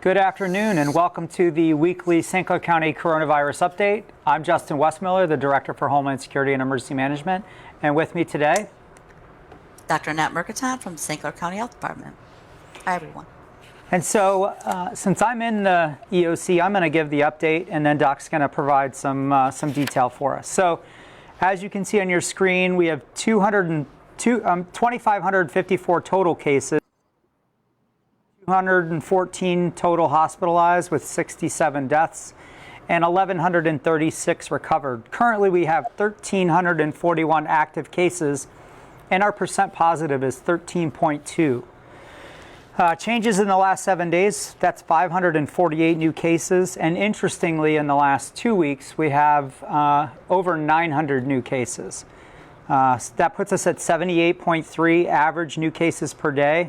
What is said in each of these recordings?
Good afternoon and welcome to the weekly St. Clair County Coronavirus Update. I'm Justin Westmiller, the Director for Homeland Security and Emergency Management. And with me today, Dr. Annette Mercatante from St. Clair County Health Department. Hi, everyone. And so since I'm in the EOC, I'm going to give the update and then Doc's going to provide some detail for us. So as you can see on your screen, we have 2,554 total cases. 214 total hospitalized with 67 deaths and 1,136 recovered. Currently, we have 1,341 active cases and our percent positive is 13.2. Changes in the last 7 days, that's 548 new cases. And interestingly, in the last 2 weeks, we have over 900 new cases. That puts us at 78.3 average new cases per day.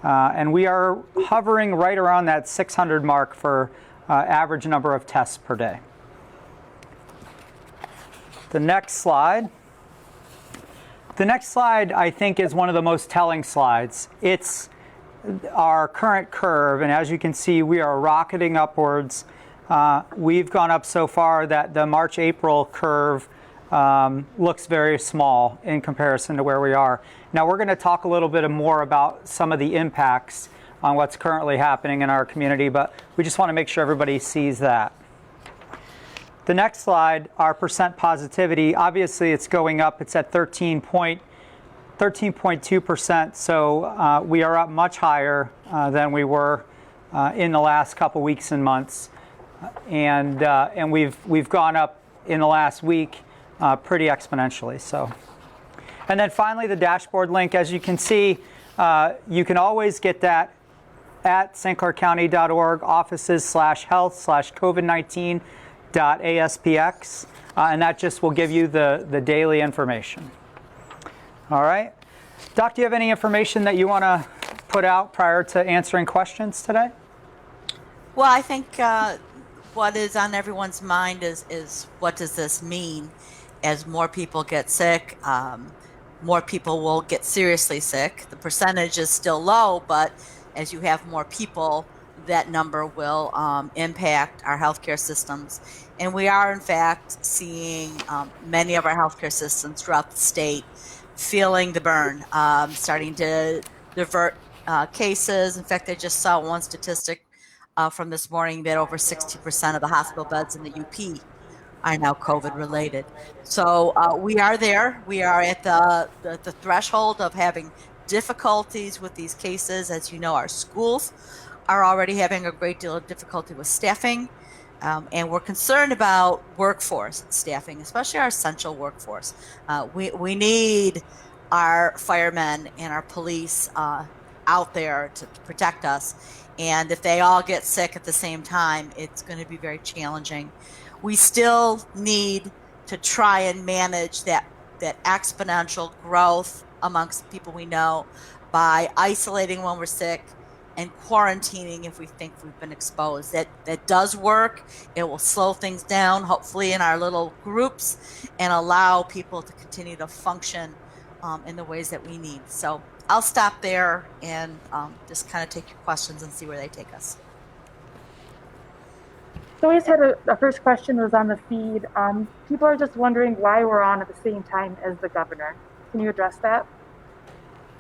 And we are hovering right around that 600 mark for average number of tests per day. The next slide. The next slide, I think, is one of the most telling slides. It's our current curve, and as you can see, we are rocketing upwards. We've gone up so far that the March-April curve looks very small in comparison to where we are. Now we're going to talk a little bit more about some of the impacts on what's currently happening in our community, but we just want to make sure everybody sees that. The next slide, our percent positivity, obviously it's going up. It's at 13.2%, so we are up much higher than we were in the last couple weeks and months, and we've gone up in the last week pretty exponentially. So, and then finally the dashboard link, as you can see, you can always get that at stclaircounty.org offices/health/covid19.aspx, and that just will give you the daily information. All right, Doc, do you have any information that you want to put out prior to answering questions today? Well, I think what is on everyone's mind is what does this mean? As more people get sick, more people will get seriously sick. The percentage is still low, but as you have more people, that number will impact our healthcare systems. And we are, in fact, seeing many of our healthcare systems throughout the state feeling the burn, starting to divert cases. In fact, I just saw one statistic from this morning that over 60% of the hospital beds in the UP are now COVID related. So we are there. We are at the threshold of having difficulties with these cases. As you know, our schools are already having a great deal of difficulty with staffing. And we're concerned about workforce staffing, especially our essential workforce. We need our firemen and our police out there to protect us. And if they all get sick at the same time, it's going to be very challenging. We still need to try and manage that exponential growth amongst people we know by isolating when we're sick and quarantining if we think we've been exposed. That does work. It will slow things down, hopefully in our little groups, and allow people to continue to function in the ways that we need. So I'll stop there and just kind of take your questions and see where they take us. So we just had a first question was on the feed. People are just wondering why we're on at the same time as the governor. Can you address that?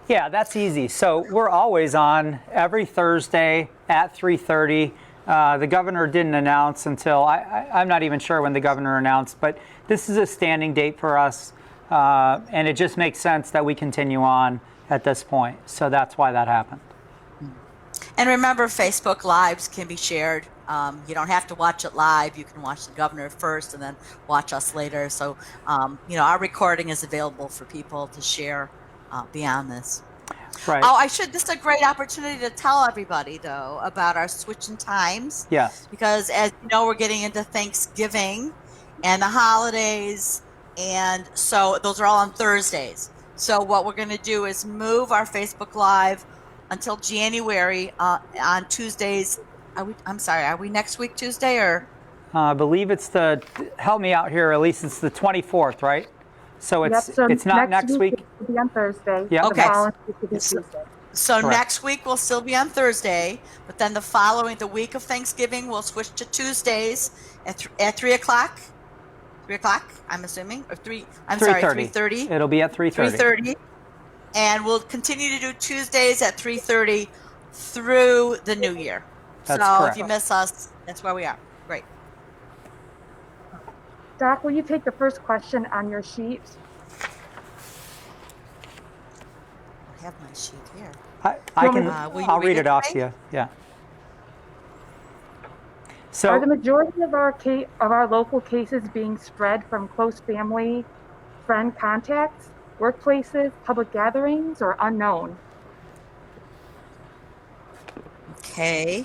Yeah, that's easy. So we're always on every Thursday at 3:30. The governor didn't announce until, I'm not even sure when the governor announced, but this is a standing date for us. And it just makes sense that we continue on at this point. So that's why that happened. And remember, Facebook Lives can be shared. You don't have to watch it live. You can watch the governor first and then watch us later. So, our recording is available for people to share beyond this. Right. Oh, this is a great opportunity to tell everybody, though, about our switch in times. Yes. Because, as you know, we're getting into Thanksgiving and the holidays. And so those are all on Thursdays. So what we're going to do is move our Facebook Live until January on Tuesdays. Are we next week Tuesday or? I believe it's help me out here, Elise, it's the 24th, right? So it's not next week. It'll be on Thursday. Yeah. Okay. The following week will be Tuesday. So Correct. next week will still be on Thursday, but then the week of Thanksgiving, we'll switch to Tuesdays at 3 o'clock. 3 o'clock, I'm assuming, or 3:30. 3:30. It'll be at 3:30. 3:30. And we'll continue to do Tuesdays at 3:30 through the new year. That's so correct. if you miss us, that's where we are. Great. Doc, will you take the first question on your sheet? I have my sheet here. I can. will you I'll read read it it off today? to you. Yeah. Are the So majority of our local cases being spread from close family, friend contacts, workplaces, public gatherings, or unknown? Okay.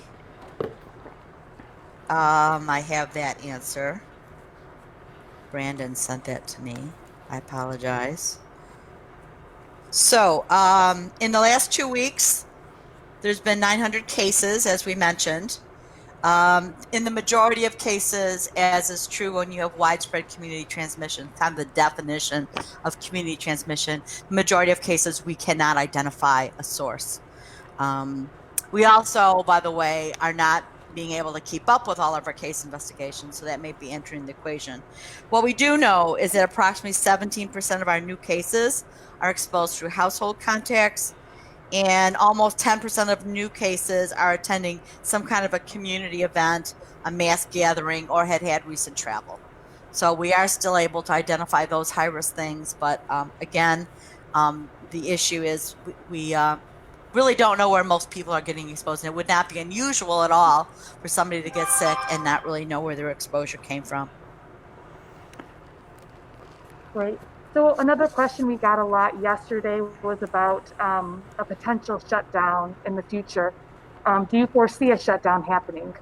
I have that answer. Brandon sent that to me. I apologize. So, in the last 2 weeks, there's been 900 cases, as we mentioned. In the majority of cases, as is true when you have widespread community transmission, kind of the definition of community transmission, the majority of cases we cannot identify a source. We also, by the way, are not being able to keep up with all of our case investigations, so that may be entering the equation. What we do know is that approximately 17% of our new cases are exposed through household contacts, and almost 10% of new cases are attending some kind of a community event, a mass gathering, or had recent travel. So we are still able to identify those high-risk things, but again, the issue is we really don't know where most people are getting exposed, and it would not be unusual at all for somebody to get sick and not really know where their exposure came from. Great. So another question we got a lot yesterday was about a potential shutdown in the future. Do you foresee a shutdown happening?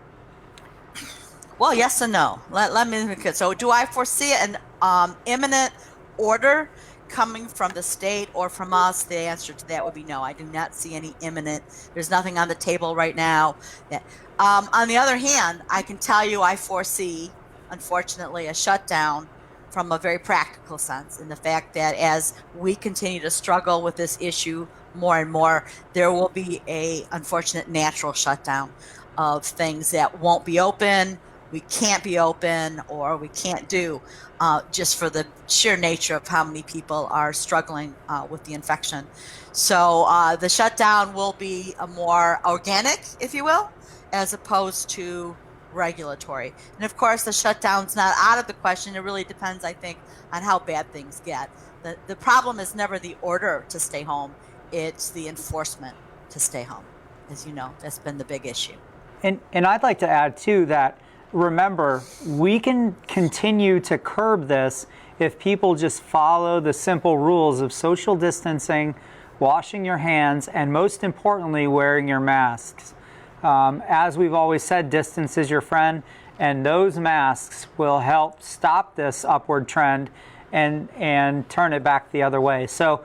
Well, yes and no. Let me. So, do I foresee an imminent order coming from the state or from us? The answer to that would be no. I do not see any imminent. There's nothing on the table right now. On the other hand, I can tell you I foresee, unfortunately, a shutdown from a very practical sense, in the fact that as we continue to struggle with this issue more and more, there will be a unfortunate natural shutdown of things that won't be open, we can't be open, or we can't do, just for the sheer nature of how many people are struggling with the infection. So the shutdown will be a more organic, if you will, as opposed to regulatory. And of course, the shutdown's not out of the question. It really depends, I think, on how bad things get. The problem is never the order to stay home. It's the enforcement to stay home. As you know, that's been the big issue. And I'd like to add, too, that remember, we can continue to curb this if people just follow the simple rules of social distancing, washing your hands, and most importantly, wearing your masks. As we've always said, distance is your friend, and those masks will help stop this upward trend and turn it back the other way. So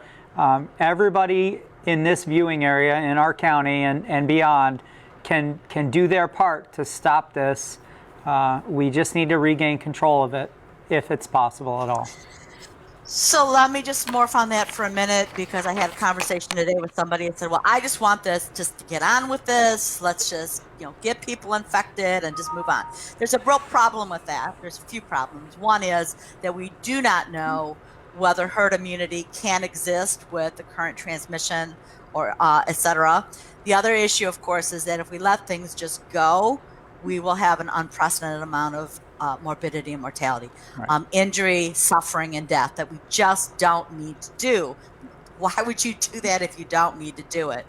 everybody in this viewing area in our county and beyond can do their part to stop this. We just need to regain control of it, if it's possible at all. So let me just morph on that for a minute, because I had a conversation today with somebody and said, well, I just want this just to get on with this. Let's just, get people infected and just move on. There's a real problem with that. There's a few problems. One is that we do not know whether herd immunity can exist with the current transmission or et cetera. The other issue, of course, is that if we let things just go, we will have an unprecedented amount of morbidity and mortality, Right. Injury, suffering, and death that we just don't need to do. Why would you do that if you don't need to do it?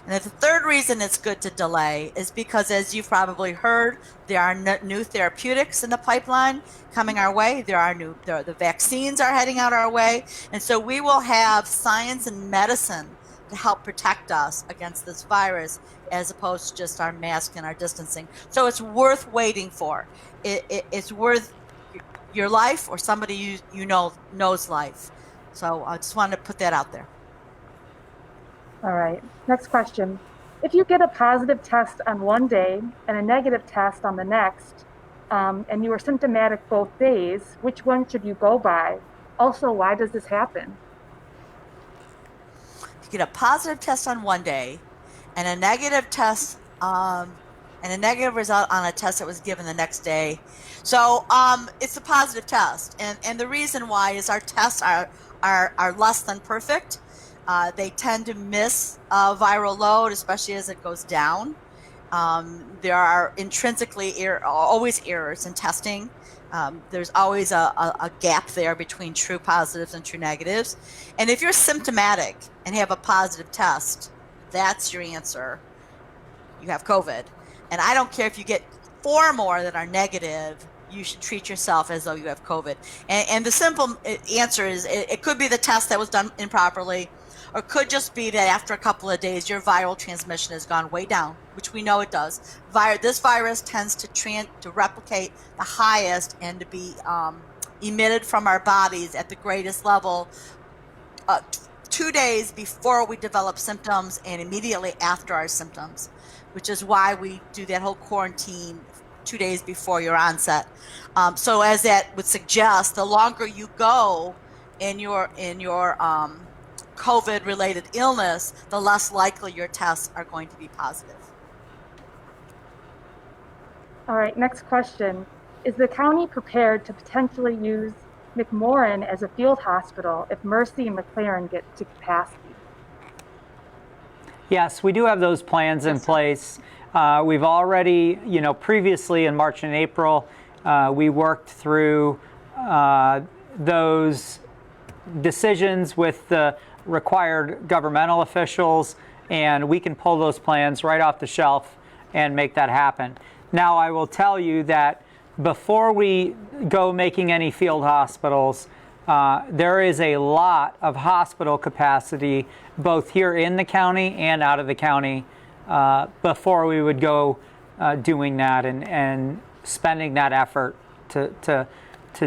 And the third reason it's good to delay is because, as you've probably heard, there are new therapeutics in the pipeline coming our way. The vaccines are heading out our way. And so we will have science and medicine to help protect us against this virus, as opposed to just our mask and our distancing. So it's worth waiting for. It's worth your life or somebody you know's life. So I just wanted to put that out there. All right. Next question. If you get a positive test on one day and a negative test on the next, and you are symptomatic both days, which one should you go by? Also, why does this happen? get a positive test on one day and a negative test and a negative result on a test that was given the next day. So it's a positive test. And the reason why is our tests are less than perfect. They tend to miss viral load, especially as it goes down. There are intrinsically always errors in testing. There's always a gap there between true positives and true negatives. And if you're symptomatic and have a positive test, that's your answer. You have COVID. And I don't care if you get 4 more that are negative, you should treat yourself as though you have COVID. And the simple answer is it could be the test that was done improperly, or it could just be that after a couple of days, your viral transmission has gone way down, which we know it does. This virus tends to replicate the highest and to be emitted from our bodies at the greatest level 2 days before we develop symptoms and immediately after our symptoms, which is why we do that whole quarantine 2 days before your onset. So as that would suggest, the longer you go in your COVID-related illness, the less likely your tests are going to be positive. All right, next question. Is the county prepared to potentially use McMorran as a field hospital if Mercy and McLaren get to capacity? Yes, we do have those plans in place. We've already, previously in March and April, we worked through those decisions with the required governmental officials, and we can pull those plans right off the shelf and make that happen. Now, I will tell you that before we go making any field hospitals, there is a lot of hospital capacity both here in the county and out of the county before we would go doing that and spending that effort to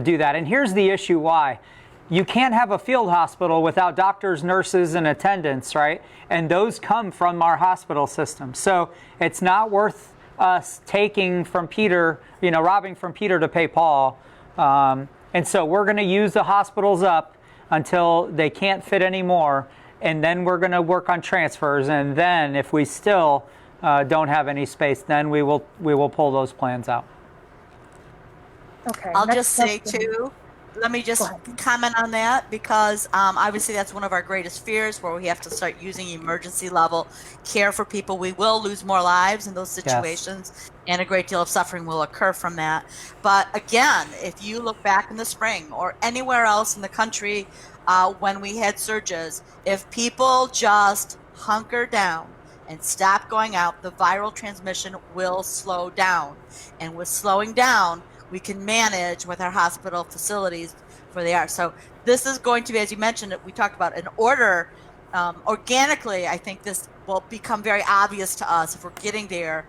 do that. And here's the issue why. You can't have a field hospital without doctors, nurses, and attendants, right? And those come from our hospital system. So it's not worth us taking from Peter, robbing from Peter to pay Paul. And so we're going to use the hospitals up until they can't fit anymore. And then we're going to work on transfers. And then if we still don't have any space, then we will pull those plans out. Okay. I'll next just say question. too, let me just comment on that because obviously that's one of our greatest fears where we have to start using emergency level care for people. We will lose more lives in those situations and a great deal of suffering will occur from that. But again, if you look back in the spring or anywhere else in the country when we had surges, if people just hunker down and stop going out, the viral transmission will slow down. And with slowing down, we can manage with our hospital facilities where they are. So this is going to be, as you mentioned, we talked about an order. Organically, I think this will become very obvious to us if we're getting there.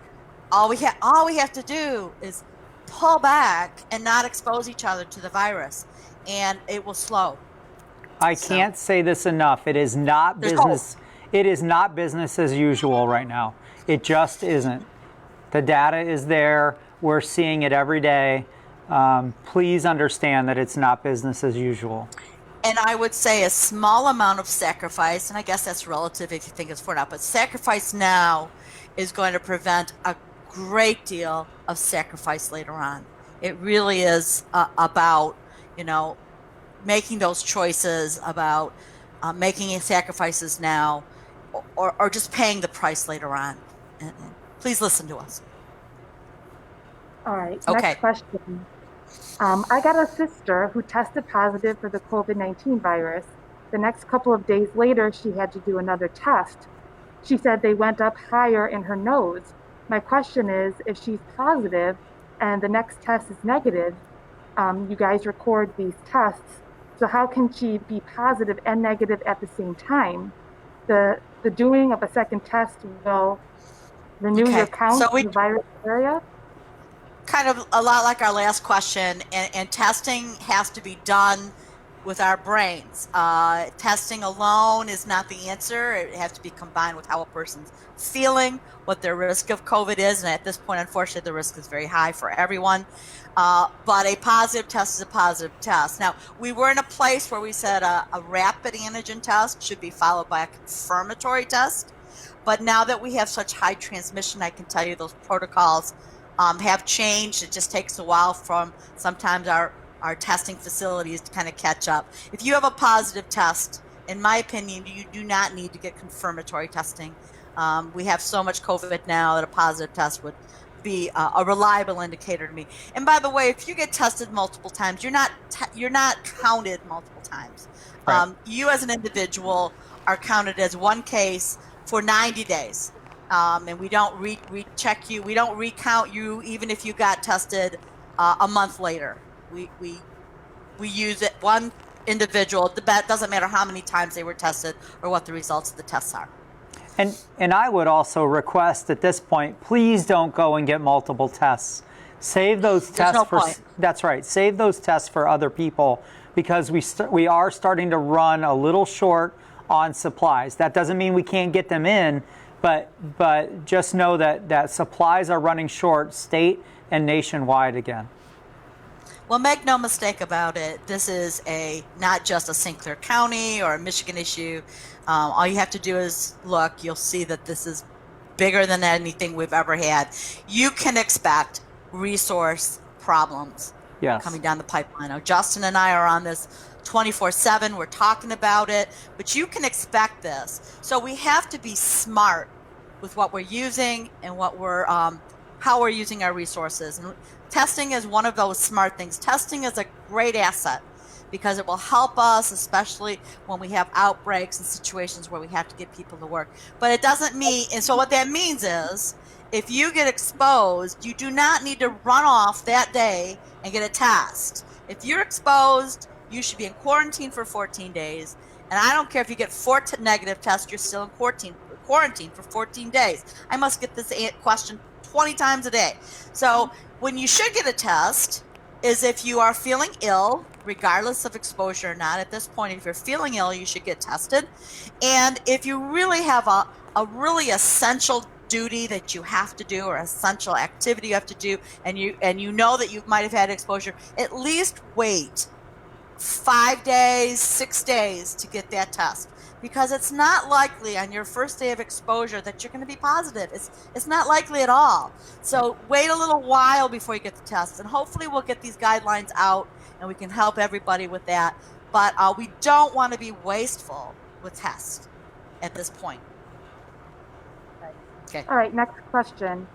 All we have to do is pull back and not expose each other to the virus, and it will slow. I can't say this enough. It is not business. It is not business as usual right now. It just isn't. The data is there. We're seeing it every day. Please understand that it's not business as usual. And I would say a small amount of sacrifice, and I guess that's relative if you think it's for now, but sacrifice now is going to prevent a great deal of sacrifice later on. It really is about, making those choices, about making sacrifices now, or just paying the price later on. And please listen to us. All right, Okay. next question. I got a sister who tested positive for the COVID-19 virus. The next couple of days later, she had to do another test. She said they went up higher in her nose. My question is, if she's positive and the next test is negative, you guys record these tests, so how can she be positive and negative at the same time? The doing of a second test will renew your count in the virus area? Kind of a lot like our last question, and testing has to be done with our brains. Testing alone is not the answer. It has to be combined with how a person's feeling, what their risk of COVID is. And at this point, unfortunately, the risk is very high for everyone. But a positive test is a positive test. Now, we were in a place where we said a rapid antigen test should be followed by a confirmatory test. But now that we have such high transmission, I can tell you those protocols have changed. It just takes a while from sometimes our testing facilities to kind of catch up. If you have a positive test, in my opinion, you do not need to get confirmatory testing. We have so much COVID now that a positive test would be a reliable indicator to me. And by the way, if you get tested multiple times, you're not counted multiple times. Right. You as an individual are counted as one case for 90 days. And we don't recheck you. We don't recount you even if you got tested a month later. We use it one individual. That doesn't matter how many times they were tested or what the results of the tests are. And I would also request at this point, please don't go and get multiple tests. Save those tests no for point. That's right. Save those tests for other people because we are starting to run a little short on supplies. That doesn't mean we can't get them in, but just know that supplies are running short state and nationwide again. Well, make no mistake about it. This is not just a St. Clair County or a Michigan issue. All you have to do is look. You'll see that this is bigger than anything we've ever had. You can expect resource problems coming down the pipeline. Now, Justin and I are on this 24/7. We're talking about it, but you can expect this. So we have to be smart with what we're using and how we're using our resources. And testing is one of those smart things. Testing is a great asset because it will help us, especially when we have outbreaks and situations where we have to get people to work. But it doesn't mean, and so what that means is, if you get exposed, you do not need to run off that day and get a test. If you're exposed, you should be in quarantine for 14 days. And I don't care if you get 4 negative tests, you're still in quarantine for 14 days. I must get this question 20 times a day. So when you should get a test is if you are feeling ill, regardless of exposure or not. At this point, if you're feeling ill, you should get tested. And if you really have a really essential duty that you have to do or essential activity you have to do, and you know that you might have had exposure, at least wait 5 days, 6 days to get that test, because it's not likely on your first day of exposure that you're going to be positive. It's not likely at all. So wait a little while before you get the test, and hopefully we'll get these guidelines out and we can help everybody with that. But we don't want to be wasteful with tests at this point. Okay. All right, next question.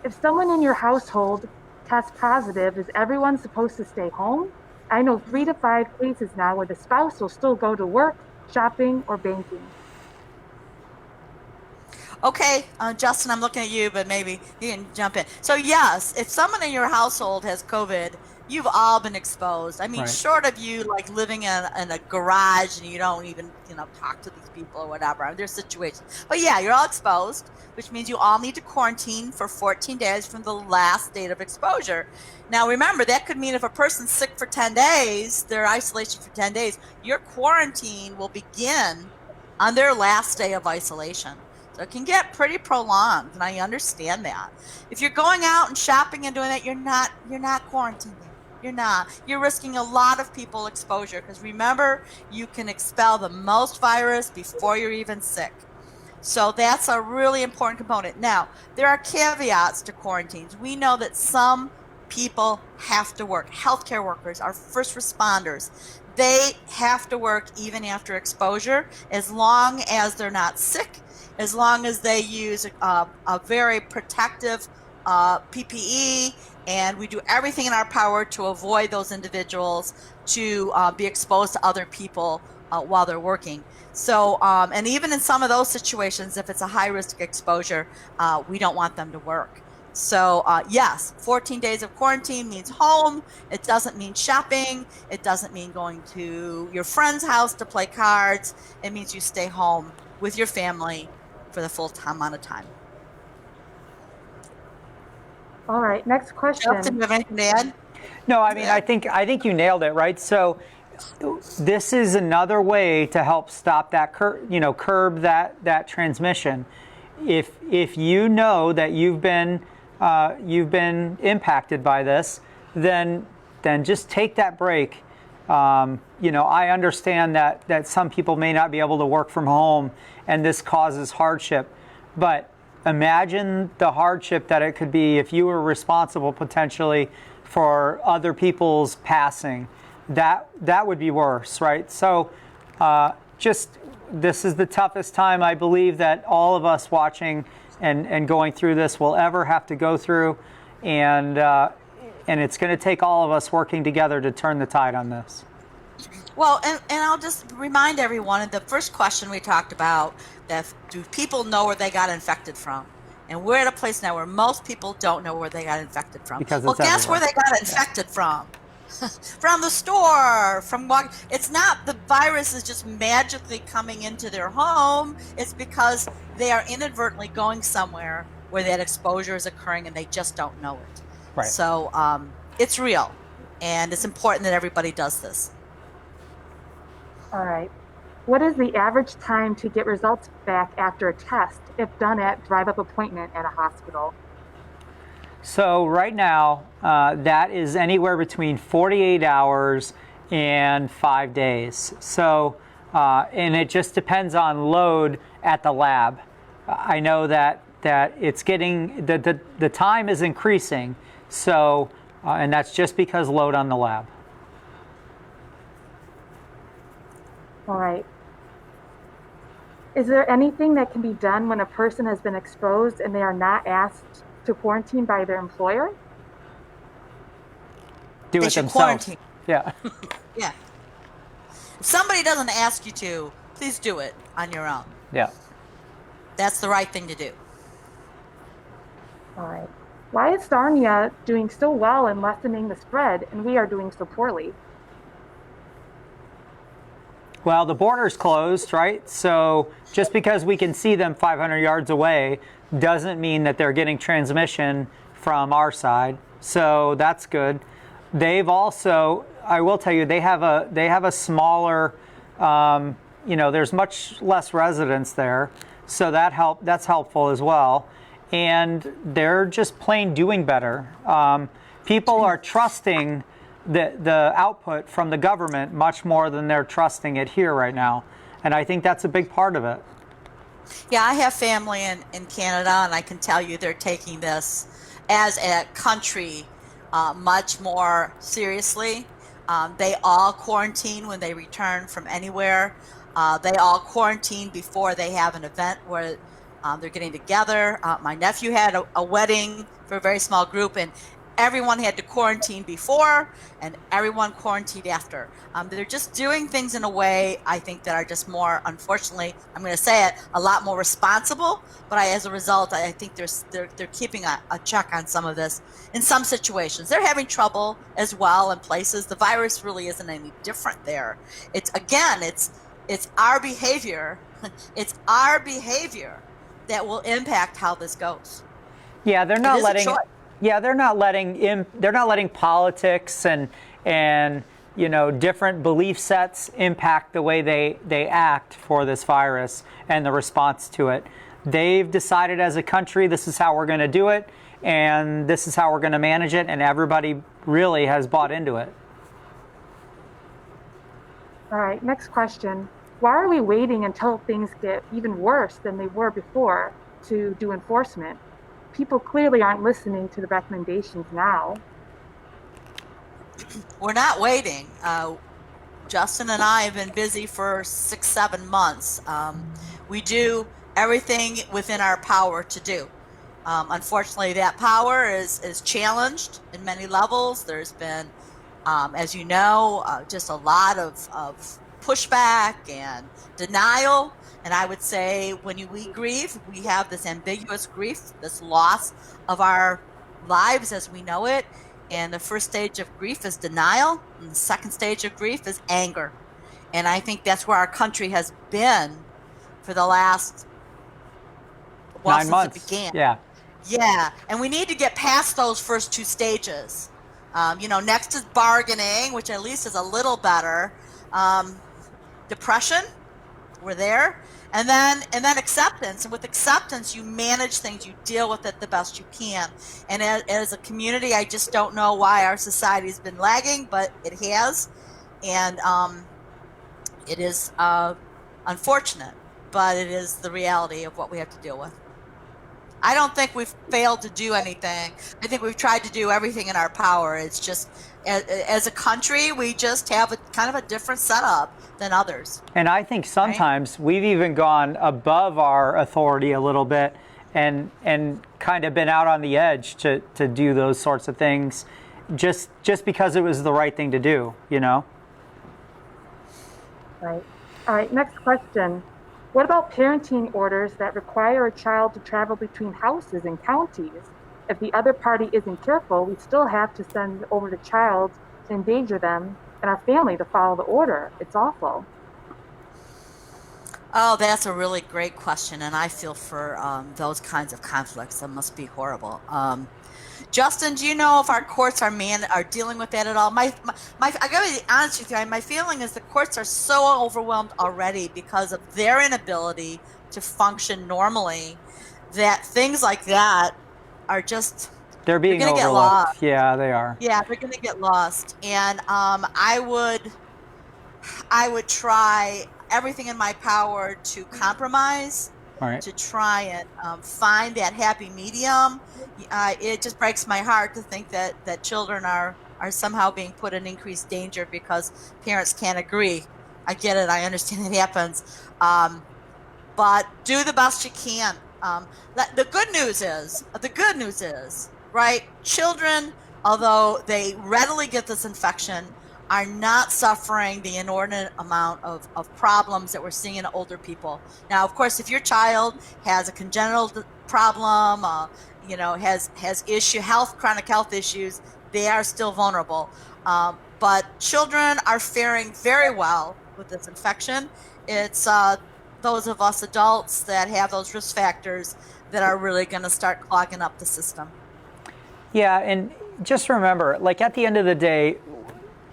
If someone in your household tests positive, is everyone supposed to stay home? I know 3 to 5 cases now where the spouse will still go to work, shopping, or banking. Okay, Justin, I'm looking at you, but maybe you can jump in. So yes, if someone in your household has COVID, you've all been exposed. I mean, Right. Short of you like living in a garage and you don't even, talk to these people or whatever. There's situations. But yeah, you're all exposed, which means you all need to quarantine for 14 days from the last date of exposure. Now, remember, that could mean if a person's sick for 10 days, their isolation for 10 days, your quarantine will begin on their last day of isolation. So it can get pretty prolonged, and I understand that. If you're going out and shopping and doing that, you're not quarantining. You're not. You're risking a lot of people exposure, because remember, you can expel the most virus before you're even sick. So that's a really important component. Now, there are caveats to quarantines. We know that some people have to work. Healthcare workers, our first responders, they have to work even after exposure, as long as they're not sick, as long as they use a very protective PPE, and we do everything in our power to avoid those individuals to be exposed to other people while they're working. So, and even in some of those situations, if it's a high-risk exposure, we don't want them to work. So, yes, 14 days of quarantine means home. It doesn't mean shopping. It doesn't mean going to your friend's house to play cards. It means you stay home with your family for the full amount of time. All right, next question. Justin, do you have anything to add? No, I mean, I think you nailed it, right? So this is another way to help stop that, curb that transmission. If you know that you've been impacted by this, then just take that break. I understand that some people may not be able to work from home, and this causes hardship. But imagine the hardship that it could be if you were responsible potentially for other people's passing. That would be worse, right? So this is the toughest time I believe that all of us watching and going through this will ever have to go through. And it's going to take all of us working together to turn the tide on this. Well, and I'll just remind everyone, in the first question we talked about, that do people know where they got infected from? And we're at a place now where most people don't know where they got infected from. Because well, guess everywhere. where they got infected from? From the store, it's not the virus is just magically coming into their home. It's because they are inadvertently going somewhere where that exposure is occurring and they just don't know it. Right. So it's real, and it's important that everybody does this. All right. What is the average time to get results back after a test if done at drive-up appointment at a hospital? So right now, that is anywhere between 48 hours and 5 days. So, and it just depends on load at the lab. I know that it's getting, the time is increasing. So, and that's just because load on the lab. All right. Is there anything that can be done when a person has been exposed and they are not asked to quarantine by their employer? Do They it should themselves. quarantine. Yeah. Yeah. If somebody doesn't ask you to, please do it on your own. Yeah. That's the right thing to do. All right. Why is Sarnia doing so well in lessening the spread and we are doing so poorly? Well, the border's closed, right? So just because we can see them 500 yards away doesn't mean that they're getting transmission from our side. So that's good. They've also, I will tell you, they have a smaller, there's much less residents there. So that's helpful as well. And they're just plain doing better. People are trusting the output from the government much more than they're trusting it here right now. And I think that's a big part of it. Yeah, I have family in Canada, and I can tell you they're taking this as a country much more seriously. They all quarantine when they return from anywhere. They all quarantine before they have an event where they're getting together. My nephew had a wedding for a very small group, and everyone had to quarantine before and everyone quarantined after. They're just doing things in a way, I think, that are just more, unfortunately, I'm going to say it, a lot more responsible. But as a result, I think they're keeping a check on some of this in some situations. They're having trouble as well in places. The virus really isn't any different there. It's our behavior. It's our behavior that will impact how this goes. Yeah, they're not letting. Choice. Yeah, they're not letting politics and different belief sets impact the way they act for this virus and the response to it. They've decided as a country, this is how we're going to do it, and this is how we're going to manage it, and everybody really has bought into it. All right, next question. Why are we waiting until things get even worse than they were before to do enforcement? People clearly aren't listening to the recommendations now. We're not waiting. Justin and I have been busy for 6-7 months. We do everything within our power to do. Unfortunately, that power is challenged in many levels. There's been, as you know, just a lot of pushback and denial. And I would say when we grieve, we have this ambiguous grief, this loss of our lives as we know it. And the first stage of grief is denial. And the second stage of grief is anger. And I think that's where our country has been for the last, 9 months. It began. Yeah. Yeah. And we need to get past those first two stages. Next is bargaining, which at least is a little better. Depression, we're there. And then acceptance. And with acceptance, you manage things, you deal with it the best you can. And as a community, I just don't know why our society has been lagging, but it has. And it is unfortunate, but it is the reality of what we have to deal with. I don't think we've failed to do anything. I think we've tried to do everything in our power. It's just, as a country, we just have a kind of a different setup than others. And I think sometimes we've even gone above our authority a little bit and kind of been out on the edge to do those sorts of things just because it was the right thing to do, you know? Right. All right, next question. What about parenting orders that require a child to travel between houses and counties? If the other party isn't careful, we still have to send over the child to endanger them and our family to follow the order. It's awful. Oh, that's a really great question, and I feel for those kinds of conflicts. That must be horrible. Justin, do you know if our courts are dealing with that at all? I gotta be honest with you. My feeling is the courts are so overwhelmed already because of their inability to function normally that things like that are just they're being gonna overlooked. get lost. Yeah, they are. Yeah, they're going to get lost, and I would try everything in my power to compromise. All right. To try and find that happy medium. It just breaks my heart to think that children are somehow being put in increased danger because parents can't agree. I get it. I understand it happens. But do the best you can. The good news is, right, children, although they readily get this infection, are not suffering the inordinate amount of problems that we're seeing in older people. Now, of course, if your child has a congenital problem, has chronic health issues, they are still vulnerable. But children are faring very well with this infection. It's those of us adults that have those risk factors that are really going to start clogging up the system. Yeah, and just remember, like at the end of the day,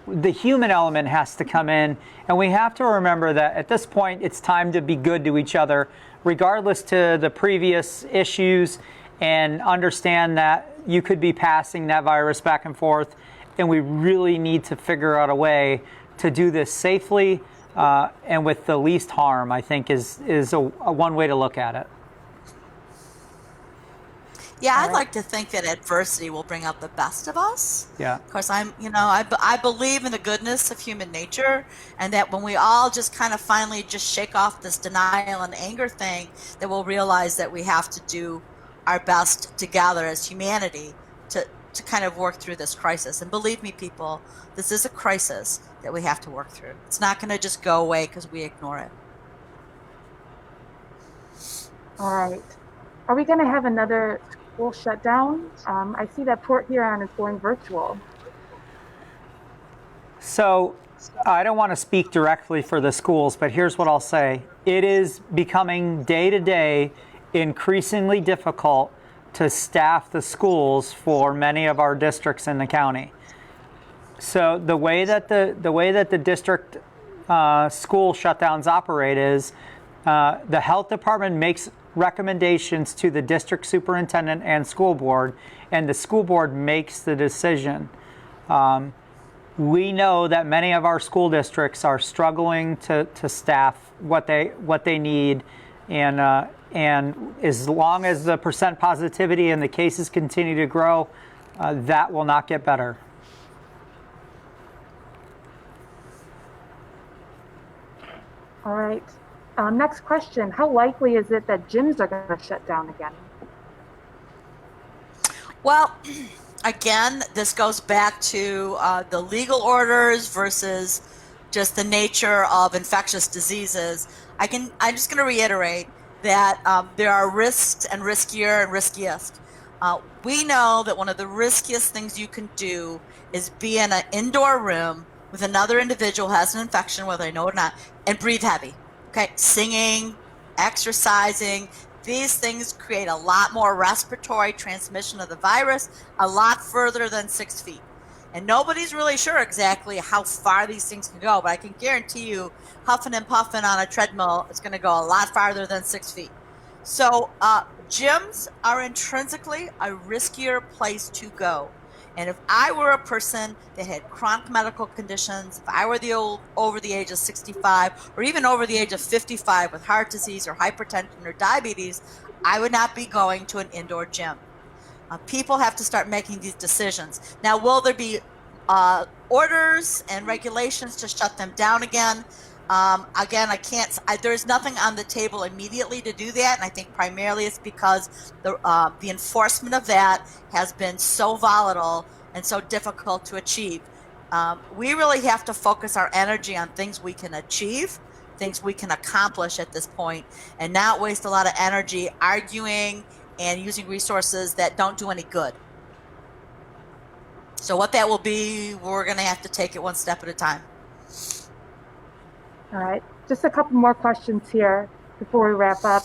the human element has to come in, and we have to remember that at this point it's time to be good to each other, regardless to the previous issues, and understand that you could be passing that virus back and forth, and we really need to figure out a way to do this safely and with the least harm, I think is a one way to look at it. Yeah, I'd like to think that adversity will bring out the best of us. Yeah. Of course, I believe in the goodness of human nature, and that when we all just kind of finally just shake off this denial and anger thing, that we'll realize that we have to do our best together as humanity to kind of work through this crisis. And believe me, people, this is a crisis that we have to work through. It's not going to just go away because we ignore it. All right. Are we going to have another school shutdown? I see that Port Huron is going virtual. So I don't want to speak directly for the schools, but here's what I'll say. It is becoming day to day increasingly difficult to staff the schools for many of our districts in the county. So the way that the district school shutdowns operate is the health department makes recommendations to the district superintendent and school board, and the school board makes the decision. We know that many of our school districts are struggling to staff what they need, and as long as the percent positivity and the cases continue to grow, that will not get better. All right. Next question. How likely is it that gyms are going to shut down again? Well, again, this goes back to the legal orders versus just the nature of infectious diseases. I'm just going to reiterate that there are risks and riskier and riskiest. We know that one of the riskiest things you can do is be in an indoor room with another individual who has an infection, whether they know it or not, and breathe heavy. Okay, singing, exercising, these things create a lot more respiratory transmission of the virus, a lot further than 6 feet. And nobody's really sure exactly how far these things can go, but I can guarantee you huffing and puffing on a treadmill is going to go a lot farther than 6 feet. So gyms are intrinsically a riskier place to go. And if I were a person that had chronic medical conditions, if I were over the age of 65 or even over the age of 55 with heart disease or hypertension or diabetes, I would not be going to an indoor gym. People have to start making these decisions. Now, will there be orders and regulations to shut them down again? Again, there's nothing on the table immediately to do that, and I think primarily it's because the enforcement of that has been so volatile and so difficult to achieve. We really have to focus our energy on things we can achieve, things we can accomplish at this point, and not waste a lot of energy arguing and using resources that don't do any good. So what that will be, we're going to have to take it one step at a time. All right, just a couple more questions here before we wrap up.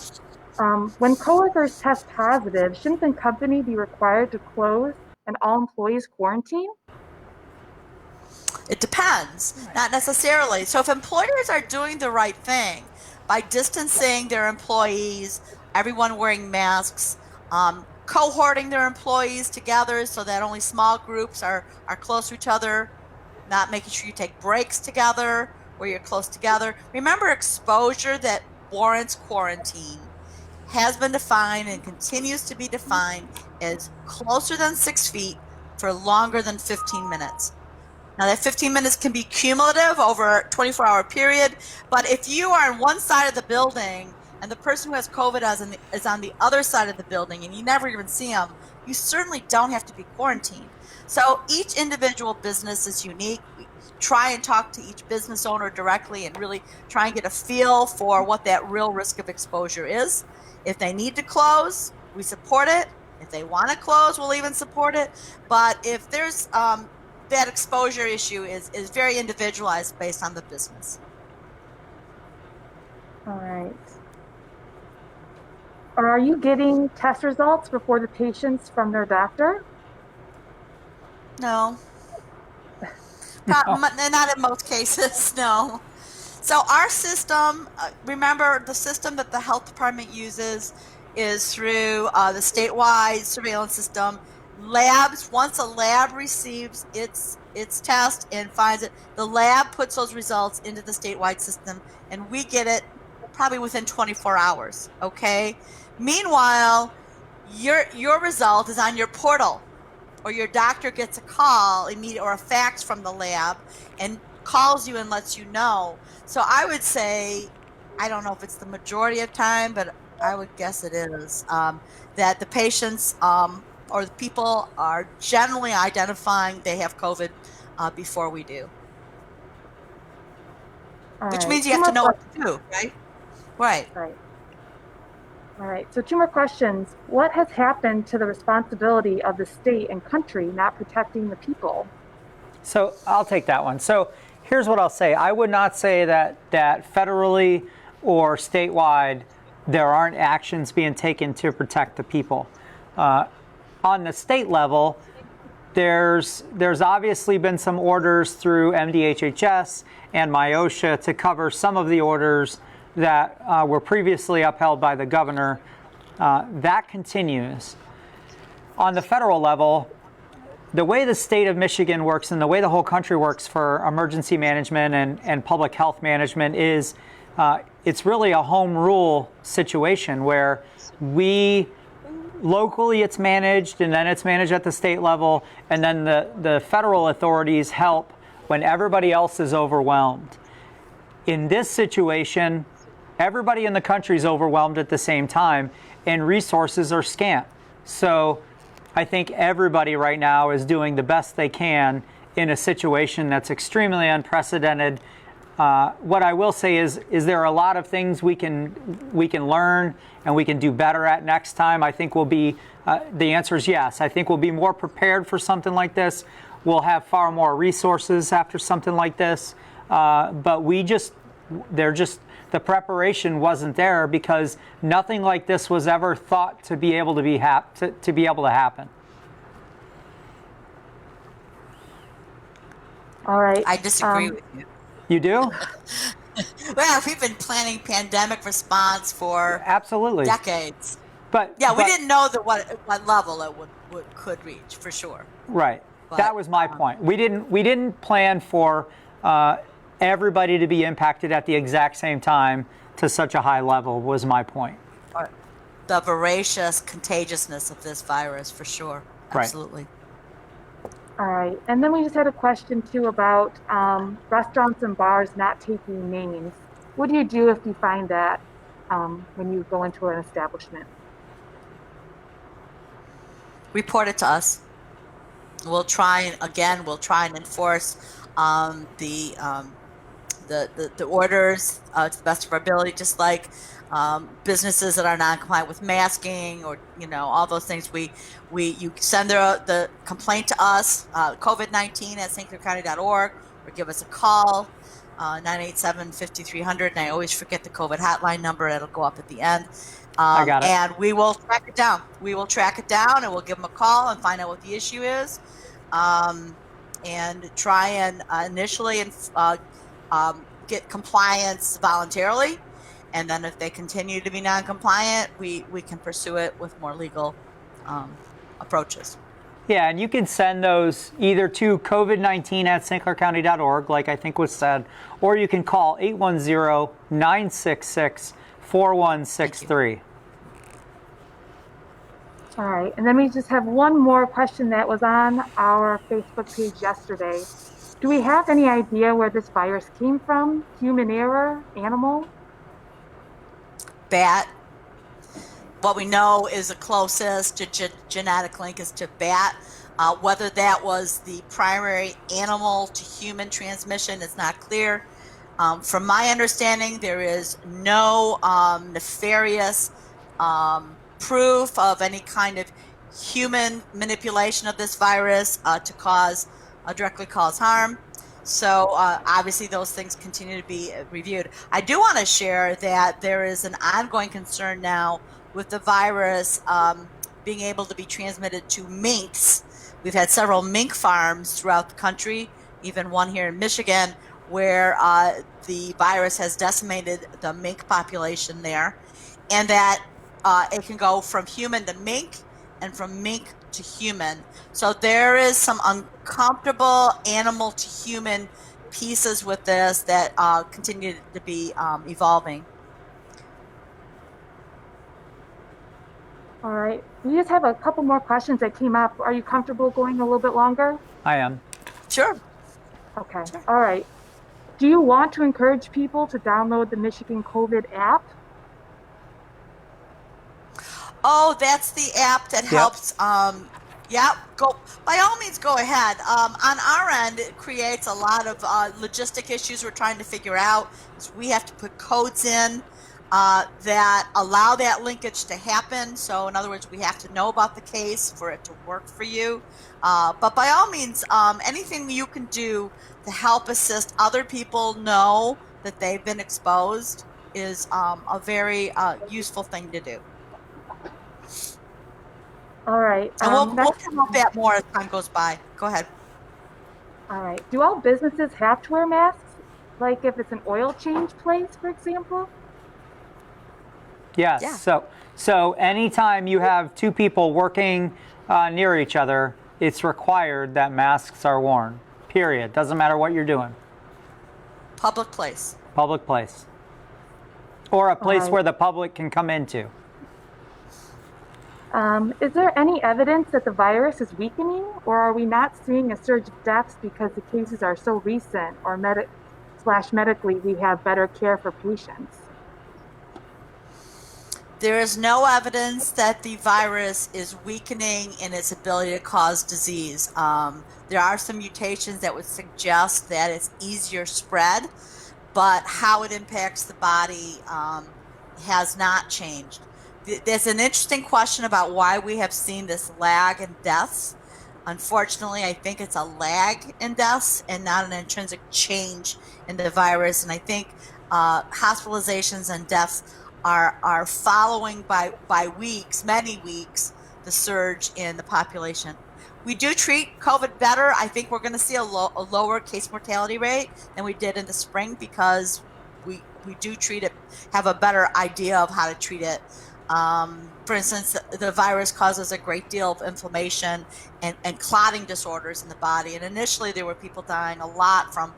When coworkers test positive, shouldn't the company be required to close and all employees quarantine? It depends, not necessarily. So if employers are doing the right thing by distancing their employees, everyone wearing masks, cohorting their employees together so that only small groups are close to each other, not making sure you take breaks together where you're close together. Remember, exposure that warrants quarantine has been defined and continues to be defined as closer than 6 feet for longer than 15 minutes. Now, that 15 minutes can be cumulative over a 24-hour period, but if you are on one side of the building and the person who has COVID is on the other side of the building and you never even see them, you certainly don't have to be quarantined. So each individual business is unique. We try and talk to each business owner directly and really try and get a feel for what that real risk of exposure is. If they need to close, we support it. If they want to close, we'll even support it. But if there's that exposure issue is very individualized based on the business. All right. Are you getting test results before the patients from their doctor? No. Not in most cases, no. So our system, remember the system that the health department uses is through the statewide surveillance system. Labs, once a lab receives its test and finds it, the lab puts those results into the statewide system, and we get it probably within 24 hours, okay? Meanwhile, your result is on your portal, or your doctor gets a call immediate or a fax from the lab and calls you and lets you know. So I would say, I don't know if it's the majority of time, but I would guess it is, that the patients or the people are generally identifying they have COVID before we do. Which means you have to know what to do, right? Right. Right. All right, so 2 more questions. What has happened to the responsibility of the state and country not protecting the people? So I'll take that one. So here's what I'll say. I would not say that federally or statewide there aren't actions being taken to protect the people. On the state level, there's obviously been some orders through MDHHS and MIOSHA to cover some of the orders that were previously upheld by the governor. That continues. On the federal level, the way the state of Michigan works and the way the whole country works for emergency management and public health management is it's really a home rule situation where locally it's managed and then it's managed at the state level, and then the federal authorities help when everybody else is overwhelmed. In this situation, everybody in the country is overwhelmed at the same time and resources are scant. So I think everybody right now is doing the best they can in a situation that's extremely unprecedented. What I will say is there are a lot of things we can learn and we can do better at next time. I think we'll be, the answer is yes. I think we'll be more prepared for something like this. We'll have far more resources after something like this. But the preparation wasn't there because nothing like this was ever thought to be able to happen. All right. I disagree with you. You do? Well, we've been planning pandemic response for Absolutely. decades. But Yeah, we but- didn't know what level it could reach for sure. Right. But, that was my point. We didn't plan for everybody to be impacted at the exact same time to such a high level. Was my point. The voracious contagiousness of this virus, for sure. Right. Absolutely. All right. And then we just had a question too about restaurants and bars not taking names. What do you do if you find that when you go into an establishment? Report it to us. We'll try and enforce the orders to the best of our ability, just like businesses that are non-compliant with masking or all those things. You send the complaint to us, COVID-19 at stclaircounty.org, or give us a call, 987-5300, and I always forget the COVID hotline number. It'll go up at the end. I got it. And we will track it down. And we'll give them a call and find out what the issue is, and try and initially get compliance voluntarily. And then if they continue to be non-compliant, we can pursue it with more legal approaches. Yeah, and you can send those either to COVID-19 at stclaircounty.org, like I think was said, or you can call 810-966-4163. All right. And then we just have one more question that was on our Facebook page yesterday. Do we have any idea where this virus came from? Human error? Animal? Bat. What we know is the closest genetic link is to bat. Whether that was the primary animal to human transmission is not clear. From my understanding, there is no nefarious proof of any kind of human manipulation of this virus to directly cause harm. So obviously those things continue to be reviewed. I do want to share that there is an ongoing concern now with the virus being able to be transmitted to minks. We've had several mink farms throughout the country, even one here in Michigan, where the virus has decimated the mink population there, and that it can go from human to mink and from mink to human. So there is some uncomfortable animal to human pieces with this that continue to be evolving. All right. We just have a couple more questions that came up. Are you comfortable going a little bit longer? I am. Sure. Okay. Sure. All right. Do you want to encourage people to download the Michigan COVID app? Oh, that's the app that helps. Go. By all means, go ahead. On our end, it creates a lot of logistic issues we're trying to figure out. So we have to put codes in that allow that linkage to happen. So in other words, we have to know about the case for it to work for you. But by all means, anything you can do to help assist other people know that they've been exposed is a very useful thing to do. All right. And we'll come up that more as time goes by. Go ahead. All right. Do all businesses have to wear masks? Like if it's an oil change place, for example? Yes. Yeah. So anytime you have two people working near each other, it's required that masks are worn. Period. Doesn't matter what you're doing. Public place. Public place. Or a place right. where the public can come into. Is there any evidence that the virus is weakening, or are we not seeing a surge of deaths because the cases are so recent, or medically we have better care for patients? There is no evidence that the virus is weakening in its ability to cause disease. There are some mutations that would suggest that it's easier spread, but how it impacts the body has not changed. There's an interesting question about why we have seen this lag in deaths. Unfortunately, I think it's a lag in deaths and not an intrinsic change in the virus. And I think hospitalizations and deaths are following by weeks, many weeks, the surge in the population. We do treat COVID better. I think we're going to see a lower case mortality rate than we did in the spring because we do treat it, have a better idea of how to treat it. For instance, the virus causes a great deal of inflammation and clotting disorders in the body. And initially, there were people dying a lot from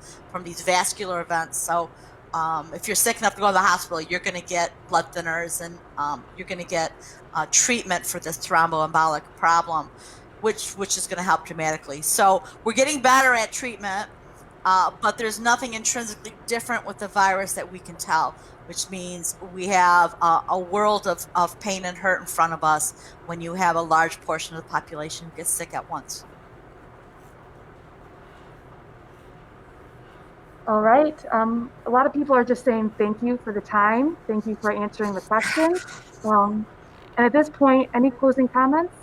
these vascular events. So if you're sick enough to go to the hospital, you're going to get blood thinners and you're going to get treatment for this thromboembolic problem, which is going to help dramatically. So we're getting better at treatment, but there's nothing intrinsically different with the virus that we can tell, which means we have a world of pain and hurt in front of us when you have a large portion of the population get sick at once. All right. A lot of people are just saying thank you for the time. Thank you for answering the questions. And at this point, any closing comments?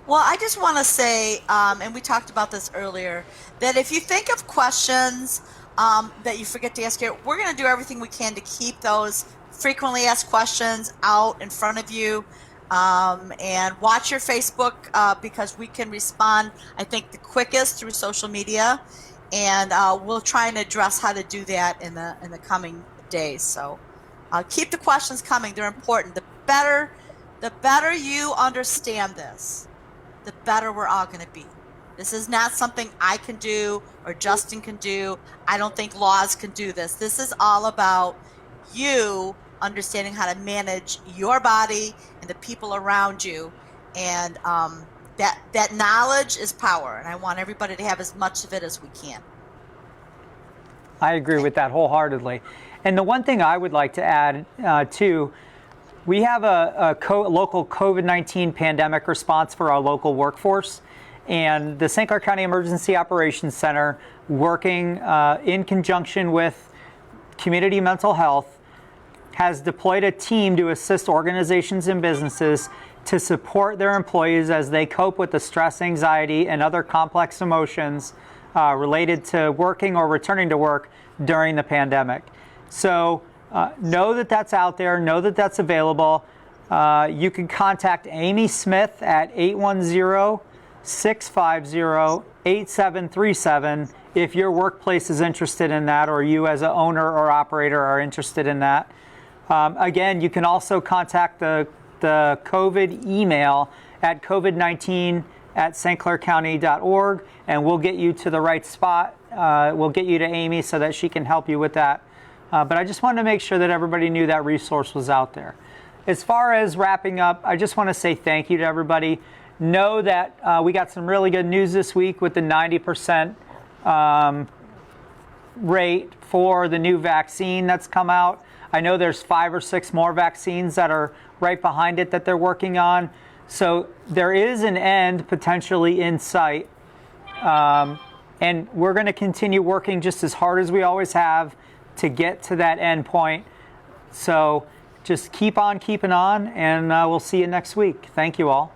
Well, I just want to say, and we talked about this earlier, that if you think of questions that you forget to ask here, we're going to do everything we can to keep those frequently asked questions out in front of you. And watch your Facebook because we can respond, I think, the quickest through social media. And we'll try and address how to do that in the coming days. So keep the questions coming. They're important. The better you understand this, the better we're all going to be. This is not something I can do or Justin can do. I don't think laws can do this. This is all about you understanding how to manage your body and the people around you. And that knowledge is power, and I want everybody to have as much of it as we can. I agree with that wholeheartedly. And the one thing I would like to add too, we have a local COVID-19 pandemic response for our local workforce, and the St. Clair County Emergency Operations Center, working in conjunction with Community Mental Health, has deployed a team to assist organizations and businesses to support their employees as they cope with the stress, anxiety, and other complex emotions related to working or returning to work during the pandemic. So know that that's out there, know that that's available. You can contact Amy Smith at 810-650-8737 if your workplace is interested in that, or you as an owner or operator are interested in that. Again, you can also contact the COVID email at covid19@stclaircounty.org, and we'll get you to the right spot. We'll get you to Amy so that she can help you with that. But I just wanted to make sure that everybody knew that resource was out there. As far as wrapping up, I just want to say thank you to everybody. Know that we got some really good news this week with the 90% rate for the new vaccine that's come out. I know there's 5 or 6 more vaccines that are right behind it that they're working on. So there is an end potentially in sight. And we're going to continue working just as hard as we always have to get to that end point. So just keep on keeping on, and we'll see you next week. Thank you all.